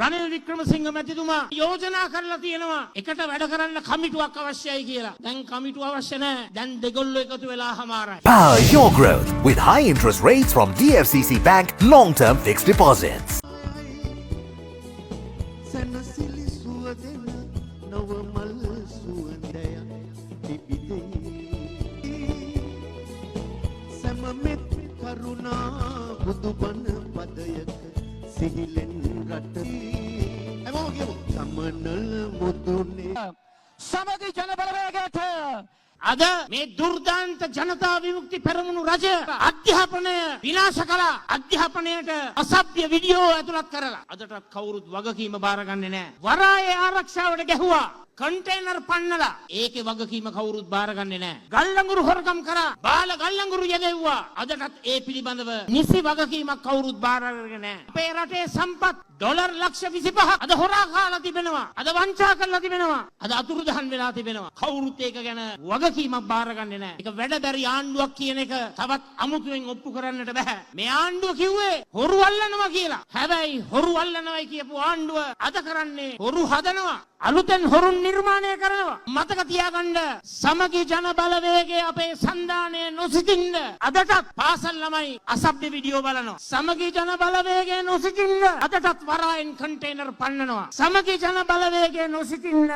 රනිල් වික්‍රමසිංහ මැතිතුමා යෝජනා කරලා තියෙනවා එකට වැඩ කරන්න කමිටුවක් අවශ්‍යයි කියලා. දැන් කමිටුව අවශ්‍ය නැහැ. දැන් දෙගොල්ලෝ එකතු වෙලා හමාරයි. Power your growth with high interest rates from DFCC Bank long-term fixed deposits. සමගි ජන බලවේගයට අද මේ දුර්දාන්ත ජනතා විමුක්ති පෙරමුණු රජය අධ්‍යාපනය විනාශ කළා. අධ්‍යාපනයට අසභ්‍ය වීඩියෝ ඇතුළත් කරලා අදටත් කවුරුත් වගකීම බාරගන්නේ නැහැ. වරායේ ආරක්ෂාවට ගැහුවා. කන්ටේනර් පන්නලා ඒකේ වගකීම කවුරුත් බාරගන්නේ නැහැ. ගල්ලඟුරු හොරකම් කරා. බාල ගල්ලඟුරු යදෙව්වා. අදටත් ඒ පිළිබඳව නිසි වගකීමක් කවුරුත් බාරගන්නේ නැහැ. අපේ රටේ සම්පත් ඩොලර් ලක්ෂ 25ක් අද හොරා කාලා තිබෙනවා. අද වංචා කරලා තිබෙනවා. අද අතුරුදහන් වෙලා තිබෙනවා. කවුරුත් ඒක ගැන වගකීමක් බාරගන්නේ නැහැ. ඒක වැඩබැරි ආණ්ඩුවක් කියන එක තවත් අමුතුවෙන් ඔප්පු කරන්නට බෑ. මේ ආණ්ඩුව කිව්වේ හොරු අල්ලනවා කියලා. හැබැයි හොරු අල්ලනවයි කියපු ආණ්ඩුව අද කරන්නේ හොරු හදනවා. අලුතෙන් හොරුන් නිර්මාණය කරනවා. මතක තියාගන්න සමගි ජන බලවේගයේ අපේ සන්දානය නොසිටින්න අදටත් පාසල් ළමයි අසභ්‍ය වීඩියෝ බලනවා. සමගි ජන බලවේගයේ නොසිටින්න අදටත් වරායෙන් කන්ටේනර් පන්නනවා. සමගි ජන බලවේගයේ නොසිටින්න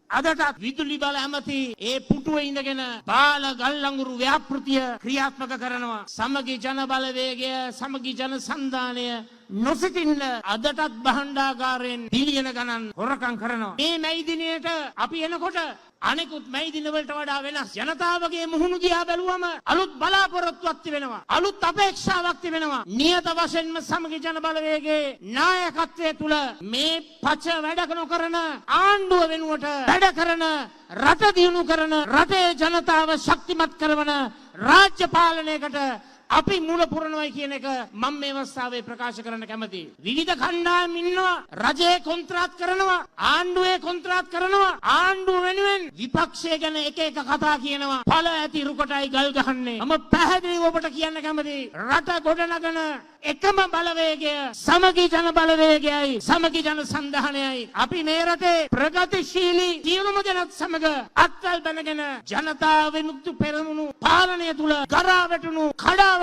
අදටත් විදුලි බල ඇමති ඒ පුටුවේ ඉඳගෙන බාල ගල්ලඟුරු ව්‍යාපෘතිය ක්‍රියාත්මක කරනවා. සමගි ජන බලවේගය සමගි ජන සන්දානය නොසිටින්න අදටත් භාණ්ඩාගාරයෙන් බිලියන ගණන් හොරකම් කරනවා. මේ මැයි දිනයට අපි එනකොට අනෙකුත් මැයි දින වලට වඩා වෙනස් ජනතාවගේ මුහුණු දිහා බැලුවම අලුත් බලාපොරොත්තුවක් තිබෙනවා. අලුත් අපේක්ෂාවක් තිබෙනවා. නියත වශයෙන්ම සමගි ජන බලවේගයේ නායකත්වයේ තුල මේ පච වැඩ නොකරන ආණ්ඩුව වෙනුවට වැඩ කරන රට දියුණු කරන රටේ ජනතාව ශක්තිමත් කරන රාජ්‍ය පාලනයකට අපි මුල පුරනවයි කියන එක මම මේ අවස්ථාවේ ප්‍රකාශ කරන්න කැමතියි. විවිධ කණ්ඩායම් ඉන්නවා. රජයේ කොන්ත්‍රාත් කරනවා. ආණ්ඩුවේ කොන්ත්‍රාත් කරනවා. ආණ්ඩුව වෙනුවෙන් විපක්ෂය ගැන එක එක කතා කියනවා. ඵල ඇති රුකටයි ගල් ගහන්නේ. මම පැහැදිලිව ඔබට කියන්න කැමතියි. රට ගොඩනගන එකම බලවේගය සමගි ජන බලවේගයයි. සමගි ජන සන්ධානයයි. අපි මේ රටේ ප්‍රගතිශීලී සියලුම දෙනාත් සමග අත්වල් බැනගෙන ජනතා විමුක්ති පෙරමුණු පාලනය තුල ගරා වැටුණු කඩා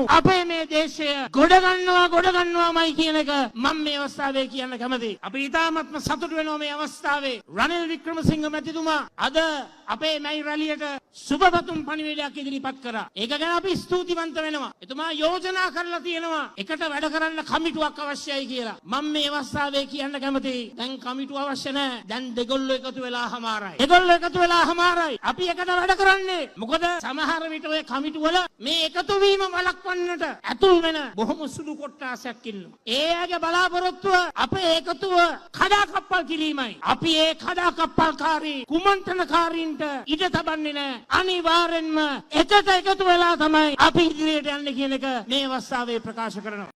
අපේ මේ දේශය ගොඩ ගන්නවාමයි කියන එක මම මේ අවස්ථාවේ කියන්න කැමතියි. අපි ඉතාමත්ම සතුටු වෙනවා මේ අවස්ථාවේ රනිල් වික්‍රමසිංහ මැතිතුමා අද අපේ මැයි රැළියට සුබපතුම් පණිවිඩයක් ඉදිරිපත් කරා. ඒක ගැන අපි ස්තුතිවන්ත වෙනවා. එතුමා යෝජනා කරලා තියෙනවා එකට වැඩ කරන්න කමිටුවක් අවශ්‍යයි කියලා. මම මේ අවස්ථාවේ කියන්න කැමතියි. දැන් කමිටුව අවශ්‍ය නැහැ. දැන් දෙගොල්ලෝ එකතු වෙලා හමාරයි. දෙගොල්ලෝ එකතු වෙලා හමාරයි. අපි එකට වැඩ කරන්නේ. මොකද සමහර විට ඔය කමිටුවල මේ එකතු වීම වළක්වන්නට ඇතුල් වෙන බොහොම සුළු කොට්ටාසයක් ඉන්නවා. ඒ අයගේ බලාපොරොත්තුව අපේ එකතුව කඩාකප්පල් කිරීමයි. අපි ඒ කඩාකප්පල්කාරී කුමන්ත්‍රණකාරීන්ට ඉඩ තබන්නේ නැහැ. අනිවාර්යෙන්ම එකට එකතු වෙලා තමයි අපි ඉදිරියට යන්නේ කියන එක මේ අවස්ථාවේ ප්‍රකාශ කරනවා.